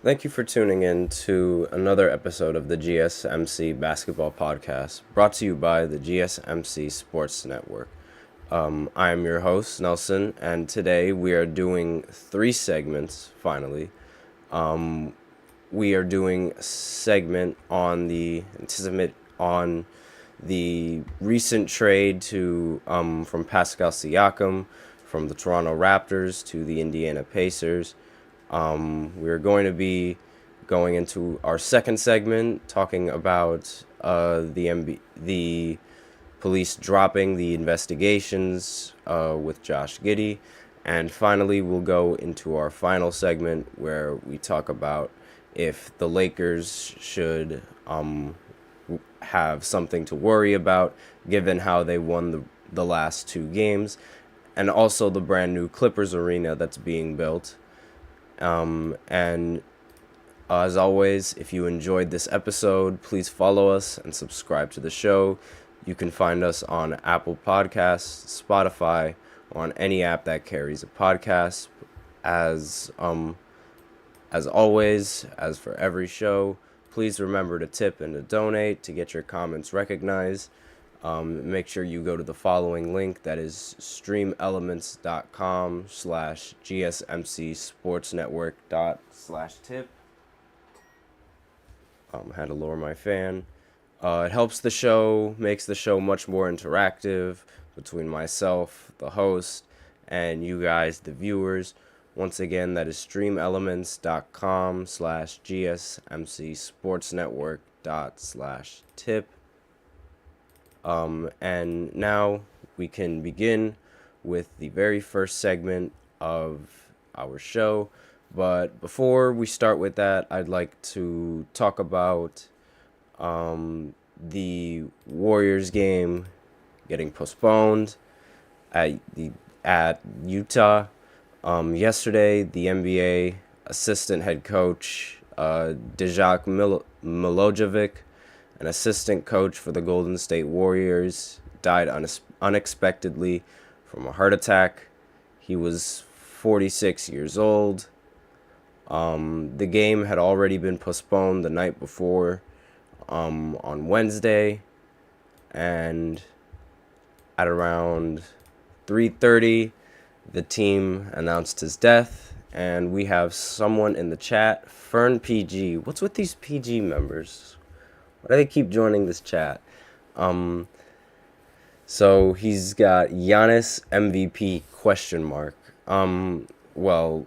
Thank you for tuning in to another episode of the GSMC Basketball Podcast, brought to you by the GSMC Sports Network. I am your host, Nelson, and today we are doing three segments, finally. We are doing a segment on the recent trade to from Pascal Siakam from the Toronto Raptors to the Indiana Pacers. We're going to be going into our second segment, talking about the police dropping the investigations with Josh Giddy, and finally we'll go into our final segment where we talk about if the Lakers should have something to worry about given how they won the last two games, and also the brand new Clippers arena that's being built. And As always, if you enjoyed this episode, please follow us and subscribe to the show. You can find us on Apple Podcasts, Spotify, or on any app that carries a podcast. As as always, as for every show, please remember to tip and to donate to get your comments recognized. Make sure you go to the following link, that is streamelements.com/GSMC Sports Network /tip. Had to lower my fan. It helps the show, makes the show much more interactive between myself, the host, and you guys, the viewers. Once again, that is streamelements.com/GSMC Sports Network /tip. And now we can begin with the very first segment of our show. But before we start with that, I'd like to talk about the Warriors game getting postponed at Utah. Yesterday, the NBA assistant head coach Dejan Milojevic, an assistant coach for the Golden State Warriors, died unexpectedly from a heart attack. He was 46 years old. The game had already been postponed the night before, on Wednesday, and at around 3:30, the team announced his death, and we have someone in the chat, Fern PG. What's with these PG members? Why do they keep joining this chat? So he's got Giannis MVP question mark. Well,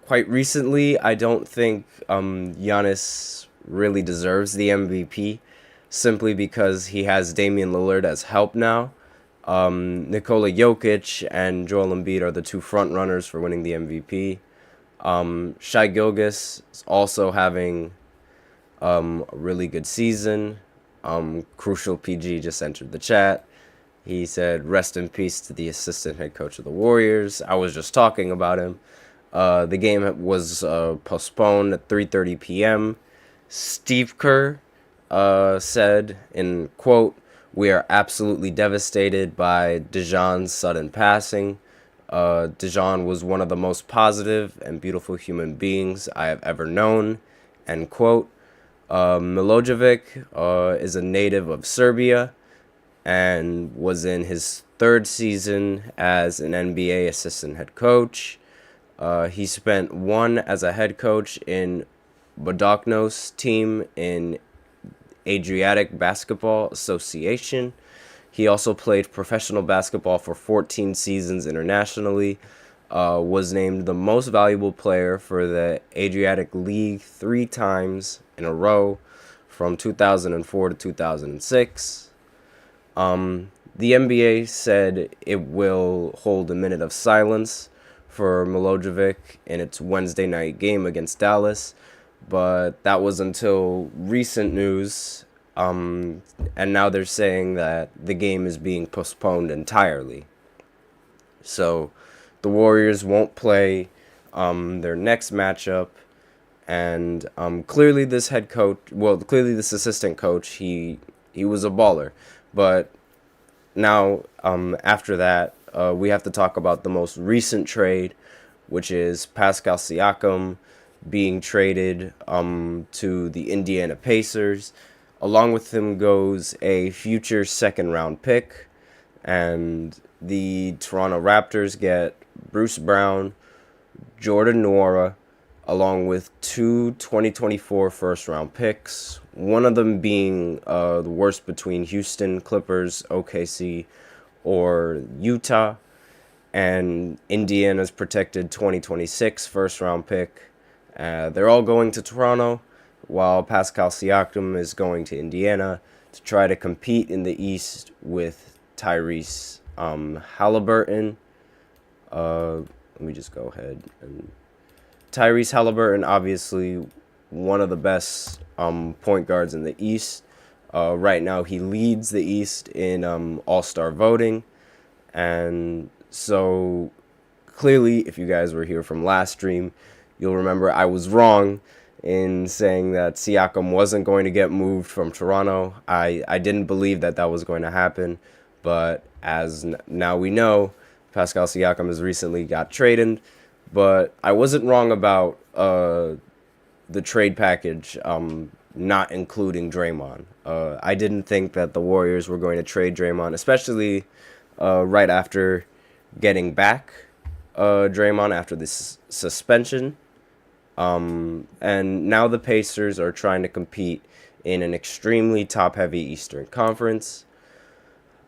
quite recently, I don't think Giannis really deserves the MVP, simply because he has Damian Lillard as help now. Nikola Jokic and Joel Embiid are the two front runners for winning the MVP. Shai Gilgeous is also having a really good season. Crucial PG just entered the chat. He said, "Rest in peace to the assistant head coach of the Warriors." I was just talking about him. The game was postponed at 3:30 p.m. Steve Kerr said, in quote, "We are absolutely devastated by Dejan's sudden passing. Dejan was one of the most positive and beautiful human beings I have ever known," end quote. Milojevic is a native of Serbia and was in his third season as an NBA assistant head coach. He spent one as a head coach in Bodogno's team in Adriatic Basketball Association. He also played professional basketball for 14 seasons internationally, was named the most valuable player for the Adriatic League 3 times in a row from 2004 to 2006. The NBA said it will hold a minute of silence for Milojevic in its Wednesday night game against Dallas, but that was until recent news, and now they're saying that the game is being postponed entirely. So the Warriors won't play their next matchup, and clearly this assistant coach, he was a baller, but now after that, we have to talk about the most recent trade, which is Pascal Siakam being traded to the Indiana Pacers. Along with him goes a future second round pick, and the Toronto Raptors get Bruce Brown, Jordan Nwora, along with two 2024 first round picks, one of them being the worst between Houston, Clippers, OKC, or Utah, and Indiana's protected 2026 first round pick. They're all going to Toronto, while Pascal Siakam is going to Indiana to try to compete in the East with Tyrese Halliburton. Let me just go ahead and Tyrese Halliburton, obviously one of the best point guards in the East. Right now, he leads the East in All-Star voting, and so clearly, if you guys were here from last stream, you'll remember I was wrong in saying that Siakam wasn't going to get moved from Toronto. I didn't believe that that was going to happen, but as now we know, Pascal Siakam has recently got traded, but I wasn't wrong about the trade package not including Draymond. I didn't think that the Warriors were going to trade Draymond, especially right after getting back Draymond after this suspension. And now the Pacers are trying to compete in an extremely top-heavy Eastern Conference.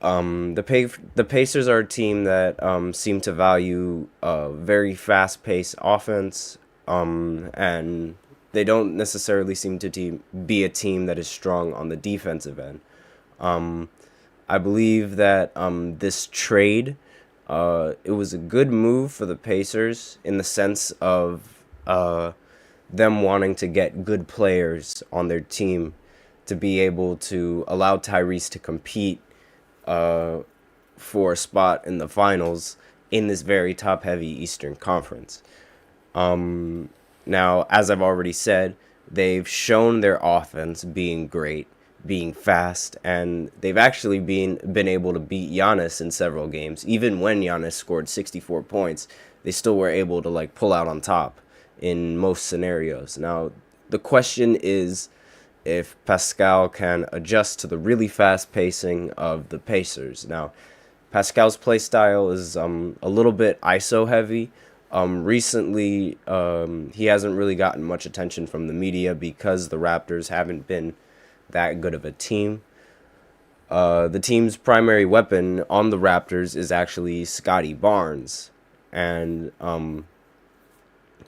The Pacers are a team that seem to value a very fast-paced offense, and they don't necessarily seem to be a team that is strong on the defensive end. I believe that this trade, it was a good move for the Pacers in the sense of them wanting to get good players on their team to be able to allow Tyrese to compete for a spot in the finals in this very top-heavy Eastern Conference. Now, as I've already said, they've shown their offense being great, being fast, and they've actually been able to beat Giannis in several games. Even when Giannis scored 64 points, they still were able to like pull out on top in most scenarios. Now, the question is if Pascal can adjust to the really fast pacing of the Pacers. Now, Pascal's play style is a little bit ISO heavy. Recently, he hasn't really gotten much attention from the media because the Raptors haven't been that good of a team. The team's primary weapon on the Raptors is actually Scotty Barnes. And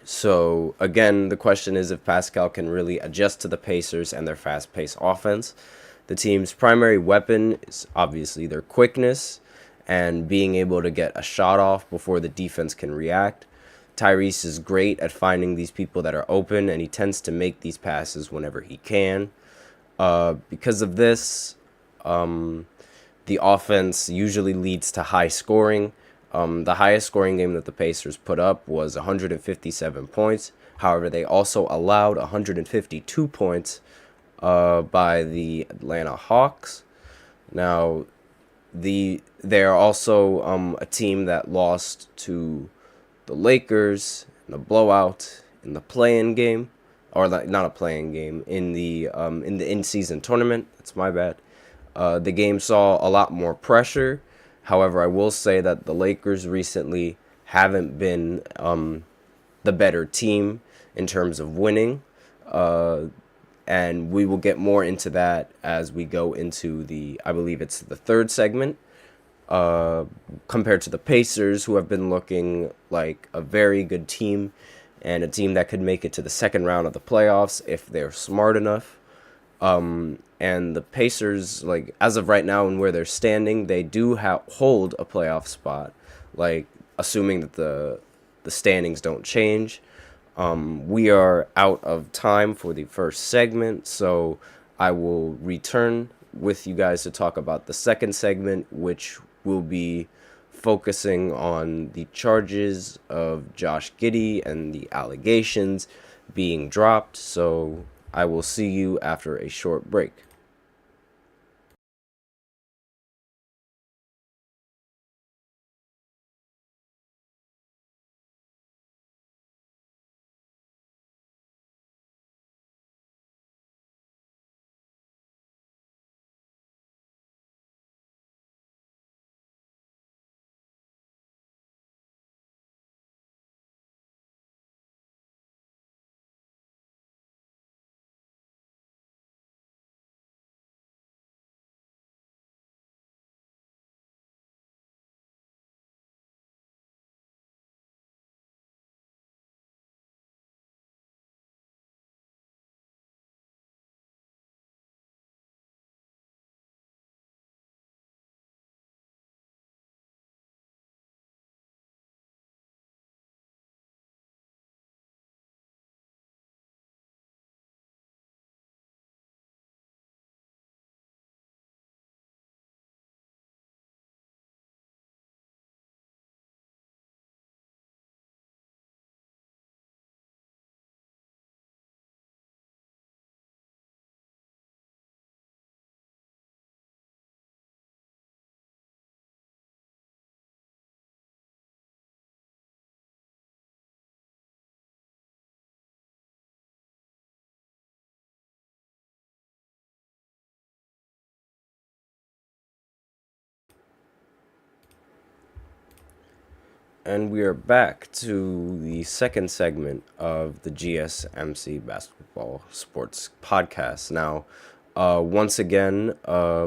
so, again, the question is if Pascal can really adjust to the Pacers and their fast-paced offense. The team's primary weapon is obviously their quickness and being able to get a shot off before the defense can react. Tyrese is great at finding these people that are open, and he tends to make these passes whenever he can. Because of this, the offense usually leads to high scoring. The highest scoring game that the Pacers put up was 157 points. However, they also allowed 152 points by the Atlanta Hawks. Now, they're also a team that lost to the Lakers in the blowout in the play-in game, or not a play-in game, in the in-season tournament. That's my bad. The game saw a lot more pressure. However, I will say that the Lakers recently haven't been the better team in terms of winning. And we will get more into that as we go into I believe it's the third segment, compared to the Pacers, who have been looking like a very good team and a team that could make it to the second round of the playoffs if they're smart enough. And the Pacers, like, as of right now and where they're standing, they do hold a playoff spot, like, assuming that the standings don't change. We are out of time for the first segment, so I will return with you guys to talk about the second segment, which will be focusing on the charges of Josh Giddy and the allegations being dropped. So I will see you after a short break. And we are back to the second segment of the GSMC Basketball Sports Podcast. Now, once again,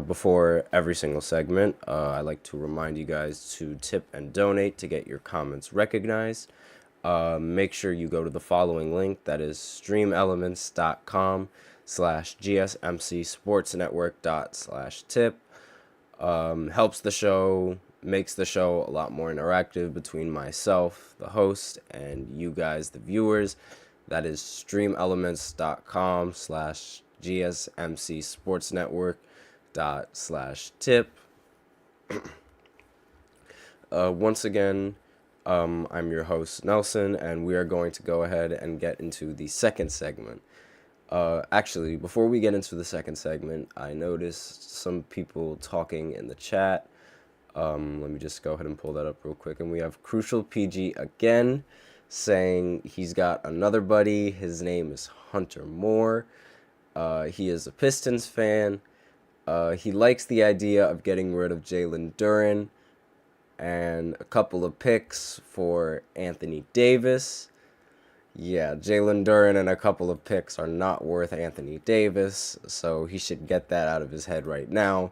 before every single segment, I like to remind you guys to tip and donate to get your comments recognized. Make sure you go to the following link, that is streamelements.com/GSMC helps the show, makes the show a lot more interactive between myself, the host, and you guys, the viewers. That is streamelements.com/GSMC Once again, I'm your host, Nelson, and we are going to go ahead and get into the second segment. Actually, before we get into the second segment, I noticed some people talking in the chat. Let me just go ahead and pull that up real quick. And we have Crucial PG again saying he's got another buddy. His name is Hunter Moore. He is a Pistons fan. He likes the idea of getting rid of Jalen Duren and a couple of picks for Anthony Davis. Yeah, Jalen Duren and a couple of picks are not worth Anthony Davis, so he should get that out of his head right now.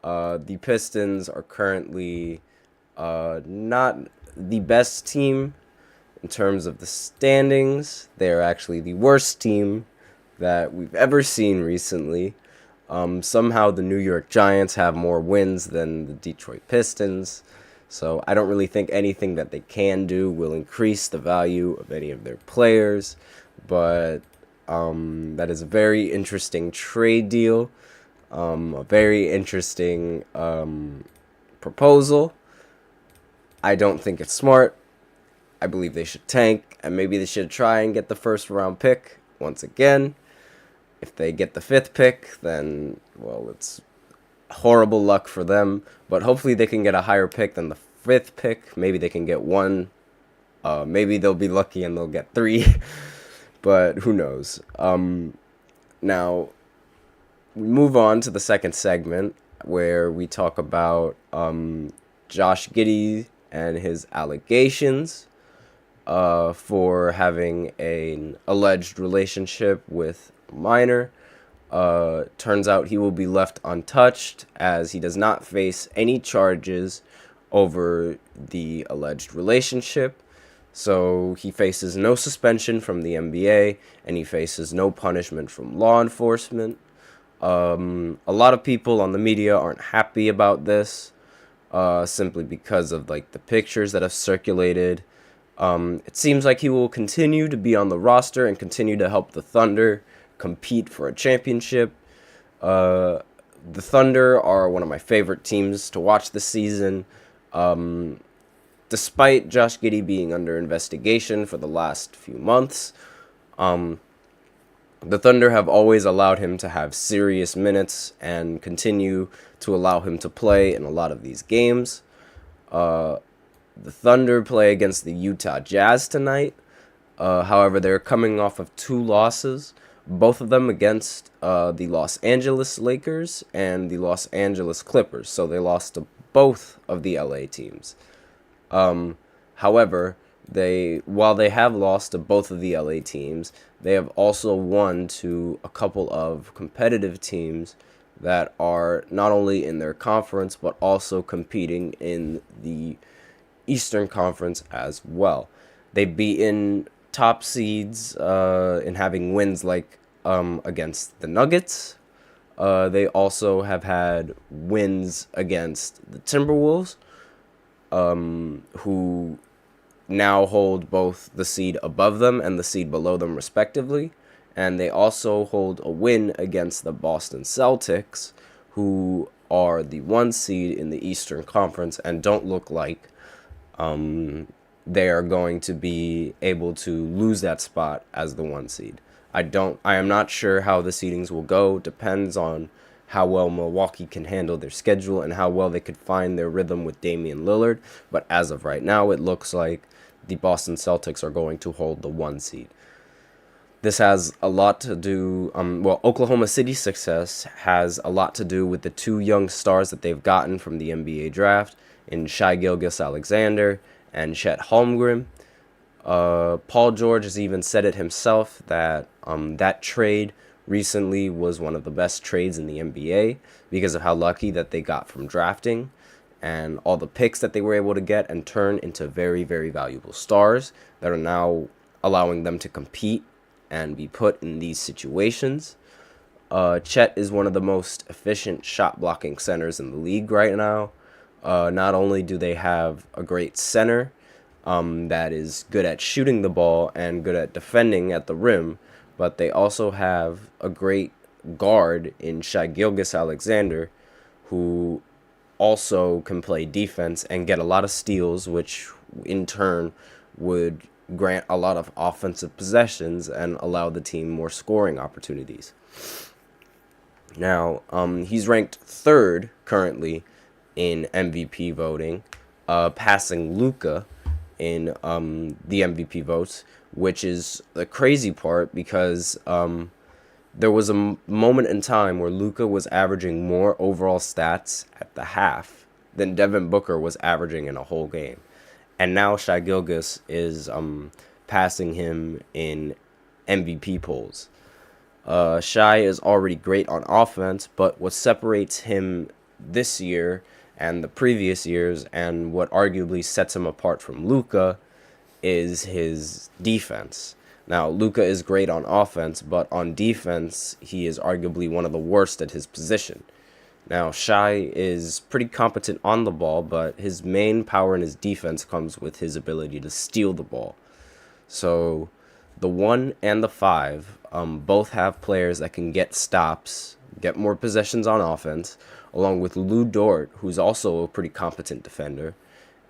The Pistons are currently not the best team in terms of the standings. They are actually the worst team that we've ever seen recently. Somehow the New York Giants have more wins than the Detroit Pistons. So I don't really think anything that they can do will increase the value of any of their players. But that is a very interesting trade deal, a very interesting proposal. I don't think it's smart. I believe they should tank, and maybe they should try and get the first round pick once again. If they get the fifth pick, then, well, it's horrible luck for them, but hopefully they can get a higher pick than the fifth pick. Maybe they can get one. Maybe they'll be lucky and they'll get three, but who knows. Now, we move on to the second segment where we talk about Josh Giddy and his allegations for having an alleged relationship with a minor. Turns out he will be left untouched as he does not face any charges over the alleged relationship. So he faces no suspension from the NBA and he faces no punishment from law enforcement. A lot of people on the media aren't happy about this simply because of the pictures that have circulated. It seems like he will continue to be on the roster and continue to help the Thunder compete for a championship. The Thunder are one of my favorite teams to watch this season. Despite Josh Giddy being under investigation for the last few months, the Thunder have always allowed him to have serious minutes and continue to allow him to play in a lot of these games. The Thunder play against the Utah Jazz tonight. However, they're coming off of 2 losses, both of them against the Los Angeles Lakers and the Los Angeles Clippers. So they lost to both of the LA teams. However, while they have lost to both of the LA teams, they have also won to a couple of competitive teams that are not only in their conference but also competing in the Eastern Conference as well. They've beaten top seeds in having wins against the Nuggets. They also have had wins against the Timberwolves, who now hold both the seed above them and the seed below them respectively. And they also hold a win against the Boston Celtics, who are the 1 seed in the Eastern Conference and don't look like they are going to be able to lose that spot as the 1 seed. I am not sure how the seedings will go. Depends on how well Milwaukee can handle their schedule and how well they could find their rhythm with Damian Lillard. But as of right now, it looks like the Boston Celtics are going to hold the 1 seed. This has a lot to do, Oklahoma City's success has a lot to do with the 2 young stars that they've gotten from the NBA draft in Shai Gilgeous-Alexander and Chet Holmgren. Paul George has even said it himself that that trade recently was one of the best trades in the NBA because of how lucky that they got from drafting and all the picks that they were able to get and turn into very, very valuable stars that are now allowing them to compete and be put in these situations. Chet is one of the most efficient shot blocking centers in the league right now. Not only do they have a great center that is good at shooting the ball and good at defending at the rim, but they also have a great guard in Shai Gilgeous-Alexander, who also can play defense and get a lot of steals, which in turn would grant a lot of offensive possessions and allow the team more scoring opportunities. Now, he's ranked third currently in MVP voting, passing Luka in the MVP votes, which is the crazy part because there was a moment in time where Luka was averaging more overall stats at the half than Devin Booker was averaging in a whole game. And now Shai Gilgeous is passing him in MVP polls. Shai is already great on offense, but what separates him this year and the previous years, and what arguably sets him apart from Luka, is his defense. Now, Luka is great on offense, but on defense, he is arguably one of the worst at his position. Now, Shai is pretty competent on the ball, but his main power in his defense comes with his ability to steal the ball. So the 1 and the 5 both have players that can get stops, get more possessions on offense, along with Lou Dort, who's also a pretty competent defender.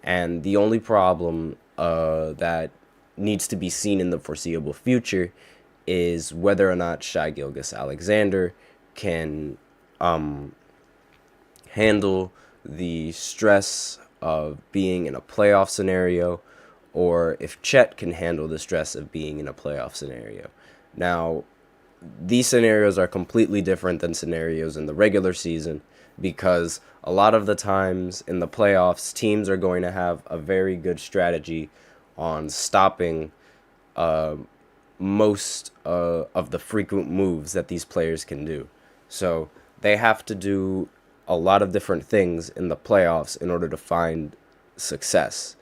And the only problem that needs to be seen in the foreseeable future is whether or not Shai Gilgeous-Alexander can handle the stress of being in a playoff scenario, or if Chet can handle the stress of being in a playoff scenario. Now, these scenarios are completely different than scenarios in the regular season because a lot of the times in the playoffs, teams are going to have a very good strategy on stopping most of the frequent moves that these players can do. So they have to do a lot of different things in the playoffs in order to find success.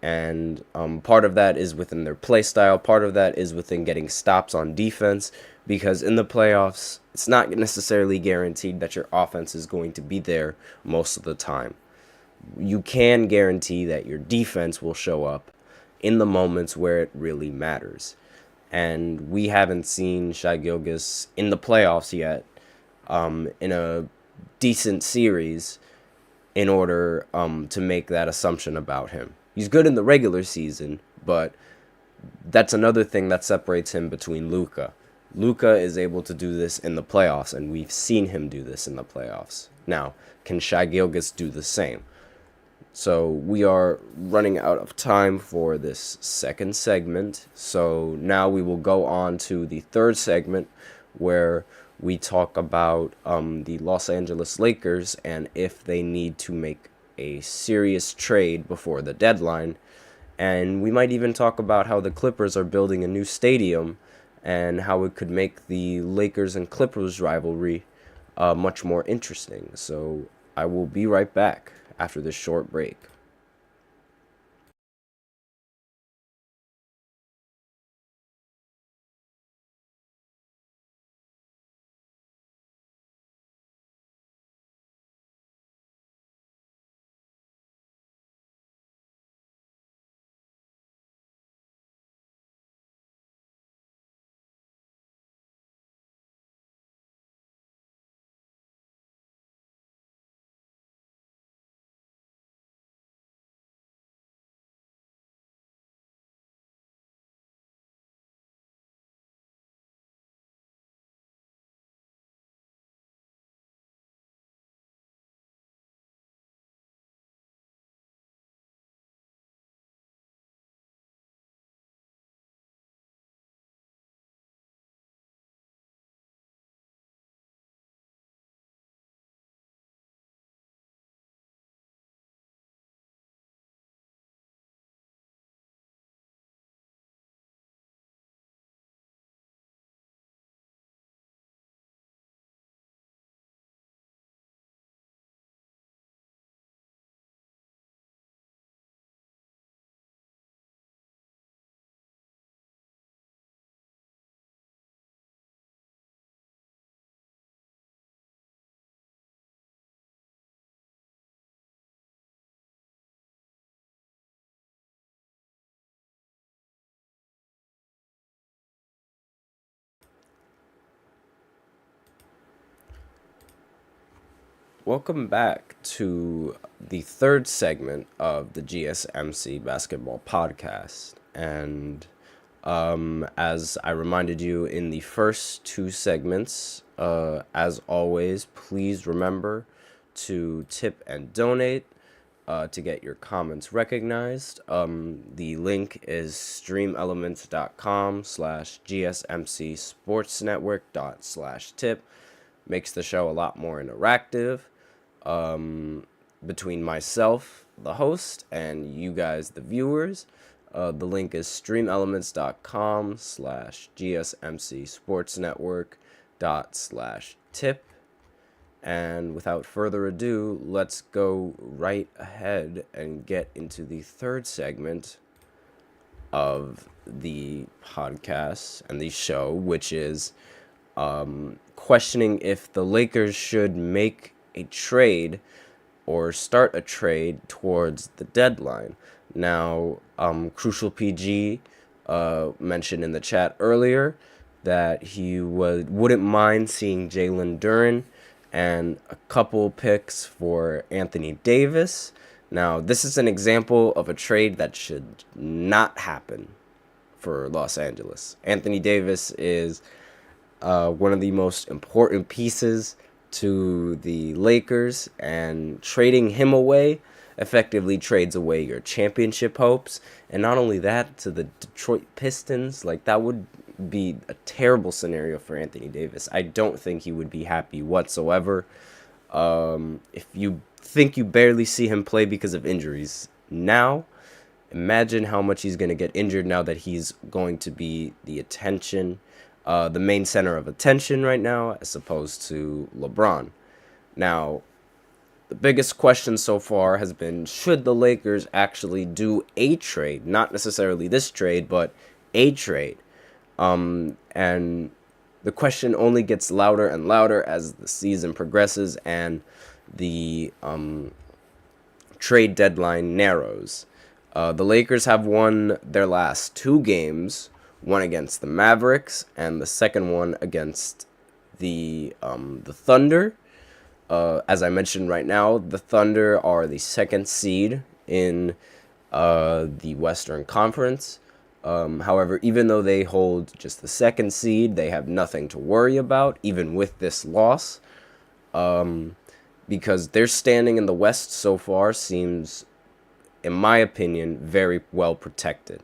And part of that is within their play style. Part of that is within getting stops on defense, because in the playoffs, it's not necessarily guaranteed that your offense is going to be there most of the time. You can guarantee that your defense will show up in the moments where it really matters. And we haven't seen Shai Gilgeous in the playoffs yet, in a decent series, in order to make that assumption about him. He's good in the regular season, but that's another thing that separates him between Luka. Luka is able to do this in the playoffs, and we've seen him do this in the playoffs. Now, can Shai Gilgeous do the same? So we are running out of time for this second segment. So now we will go on to the third segment, where we talk about the Los Angeles Lakers and if they need to make a serious trade before the deadline. And we might even talk about how the Clippers are building a new stadium and how it could make the Lakers and Clippers rivalry much more interesting. So I will be right back after this short break. Welcome back to the third segment of the GSMC Basketball Podcast. And as I reminded you in the first two segments, as always, please remember to tip and donate to get your comments recognized. The link is streamelements.com/GSMC Sports Network./tip. Makes the show a lot more interactive between myself, the host, and you guys, the viewers. The link is streamelements.com/GSMC Sports Network./tip. And without further ado, let's go right ahead and get into the third segment of the podcast and the show, which is questioning if the Lakers should make a trade or start a trade towards the deadline. Now, Crucial PG mentioned in the chat earlier that he wouldn't mind seeing Jalen Duren and a couple picks for Anthony Davis. Now, this is an example of a trade that should not happen for Los Angeles. Anthony Davis is one of the most important pieces to the Lakers, and trading him away effectively trades away your championship hopes. And not only that, to the Detroit Pistons, like, that would be a terrible scenario for Anthony Davis. I don't think he would be happy whatsoever. If you think you barely see him play because of injuries now, imagine how much he's going to get injured now that he's going to be the main center of attention right now, as opposed to LeBron. Now, the biggest question so far has been, should the Lakers actually do a trade? Not necessarily this trade, but a trade. And the question only gets louder and louder as the season progresses and the trade deadline narrows. The Lakers have won their last two games, one against the Mavericks and the second one against the Thunder. As I mentioned right now, the Thunder are the second seed in the Western Conference. However, even though they hold just the second seed, they have nothing to worry about, even with this loss, because their standing in the West so far seems, in my opinion, very well protected.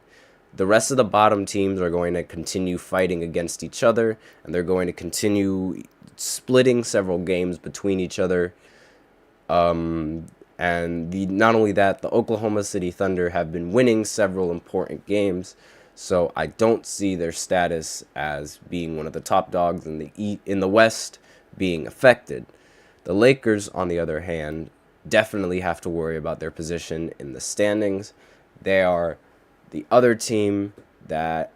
The rest of the bottom teams are going to continue fighting against each other, and they're going to continue splitting several games between each other. And not only that, the Oklahoma City Thunder have been winning several important games, so I don't see their status as being one of the top dogs in the West being affected. The Lakers, on the other hand, definitely have to worry about their position in the standings. They are the other team that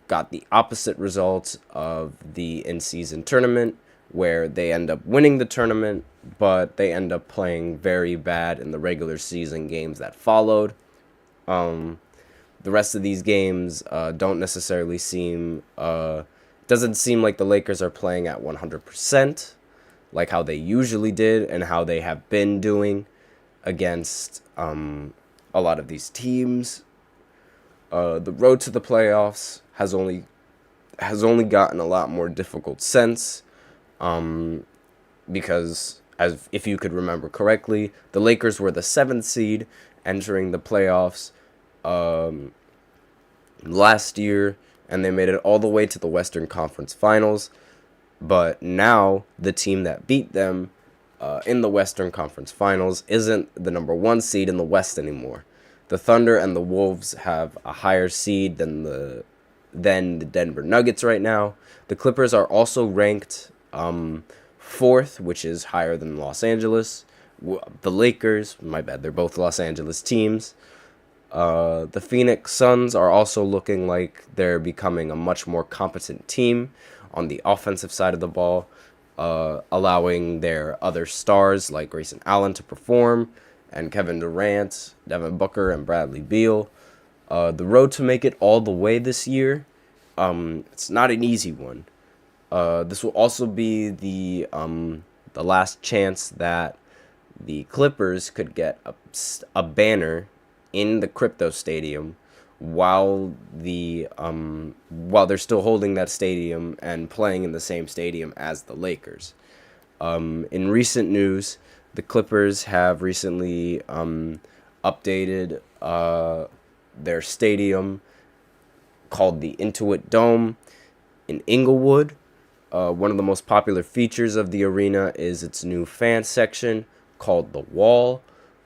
got the opposite result of the in-season tournament, where they end up winning the tournament, but they end up playing very bad in the regular season games that followed. The rest of these games don't necessarily doesn't seem like the Lakers are playing at 100%, like how they usually did and how they have been doing against a lot of these teams. The road to the playoffs has only gotten a lot more difficult since, because, as if you could remember correctly, the Lakers were the 7th seed entering the playoffs last year, and they made it all the way to the Western Conference Finals. But now the team that beat them in the Western Conference Finals isn't the number 1 seed in the West anymore. The Thunder and the Wolves have a higher seed than the Denver Nuggets right now. The Clippers are also ranked 4th, which is higher than Los Angeles. The Lakers, my bad, they're both Los Angeles teams. The Phoenix Suns are also looking like they're becoming a much more competent team on the offensive side of the ball, allowing their other stars like Grayson Allen to perform, and Kevin Durant, Devin Booker, and Bradley Beal. The road to make it all the way this year, it's not an easy one. This will also be the the last chance that the Clippers could get a banner in the crypto stadium while while they're still holding that stadium and playing in the same stadium as the Lakers. In recent news, the Clippers have recently updated their stadium called the Intuit Dome in Inglewood. One of the most popular features of the arena is its new fan section called the Wall.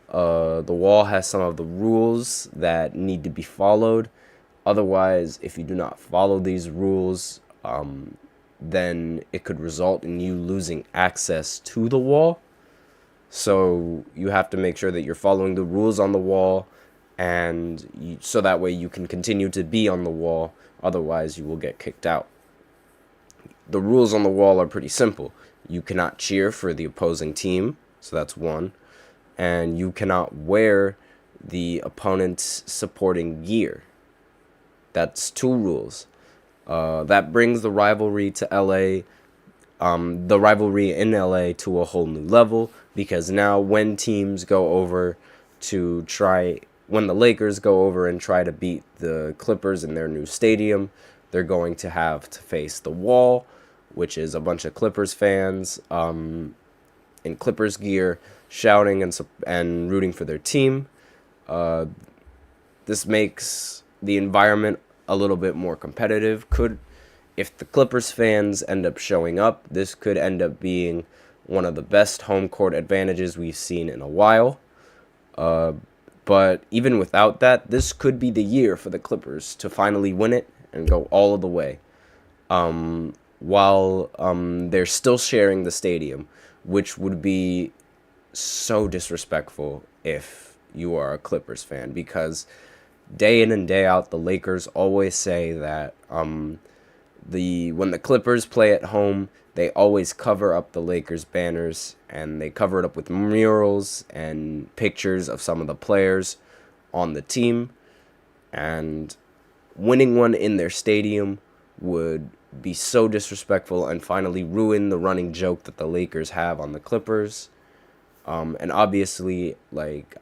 The Wall has some of the rules that need to be followed. Otherwise, if you do not follow these rules, then it could result in you losing access to the Wall. So you have to make sure that you're following the rules on the Wall, and so that way you can continue to be on the Wall. Otherwise, you will get kicked out. The rules on the Wall are pretty simple. You cannot cheer for the opposing team, so that's one. And you cannot wear the opponent's supporting gear. That's two rules. That brings the rivalry to LA, the rivalry in LA to a whole new level, because now when the Lakers go over and try to beat the Clippers in their new stadium, they're going to have to face the Wall, which is a bunch of Clippers fans in Clippers gear shouting and rooting for their team. This makes the environment a little bit more competitive. If the Clippers fans end up showing up, this could end up being one of the best home court advantages we've seen in a while. But even without that, this could be the year for the Clippers to finally win it and go all of the way. While they're still sharing the stadium, which would be so disrespectful if you are a Clippers fan, because day in and day out, the Lakers always say that when the Clippers play at home, they always cover up the Lakers banners, and they cover it up with murals and pictures of some of the players on the team. And winning one in their stadium would be so disrespectful and finally ruin the running joke that the Lakers have on the Clippers. And obviously,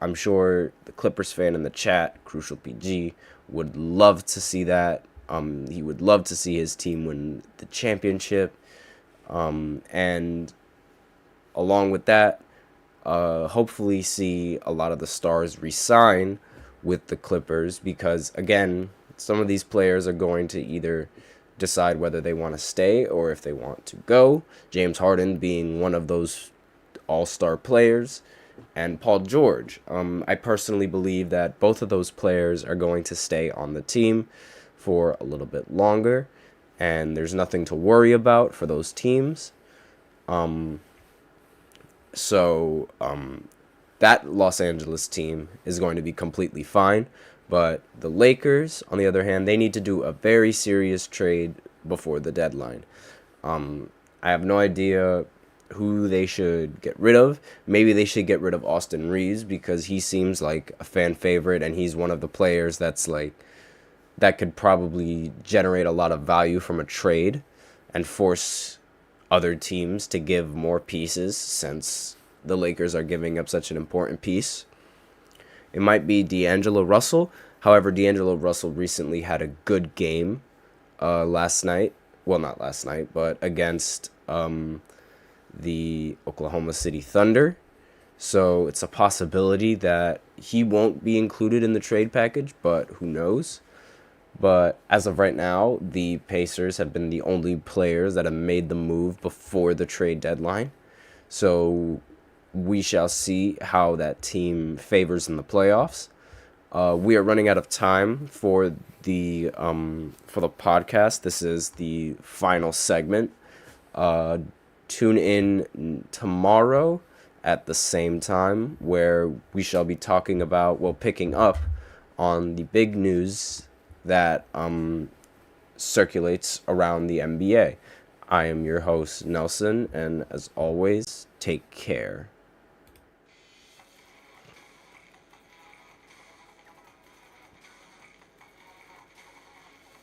I'm sure the Clippers fan in the chat, Crucial PG, would love to see that. He would love to see his team win the championship. And along with that, hopefully see a lot of the stars resign with the Clippers, because, again, some of these players are going to either decide whether they want to stay or if they want to go. James Harden being one of those all-star players, and Paul George. I personally believe that both of those players are going to stay on the team for a little bit longer, and there's nothing to worry about for those teams. So that Los Angeles team is going to be completely fine. But the Lakers, on the other hand, they need to do a very serious trade before the deadline. I have no idea who they should get rid of. Maybe they should get rid of Austin Reeves, because he seems like a fan favorite, and he's one of the players that could probably generate a lot of value from a trade and force other teams to give more pieces, since the Lakers are giving up such an important piece. It might be D'Angelo Russell. However, D'Angelo Russell recently had a good game last night. Well, not last night, but against the Oklahoma City Thunder. So it's a possibility that he won't be included in the trade package, but who knows? But as of right now, the Pacers have been the only players that have made the move before the trade deadline. So we shall see how that team favors in the playoffs. We are running out of time for the podcast. This is the final segment. Tune in tomorrow at the same time, where we shall be talking about, picking up on the big news that circulates around the NBA. I am your host, Nelson, and as always, take care.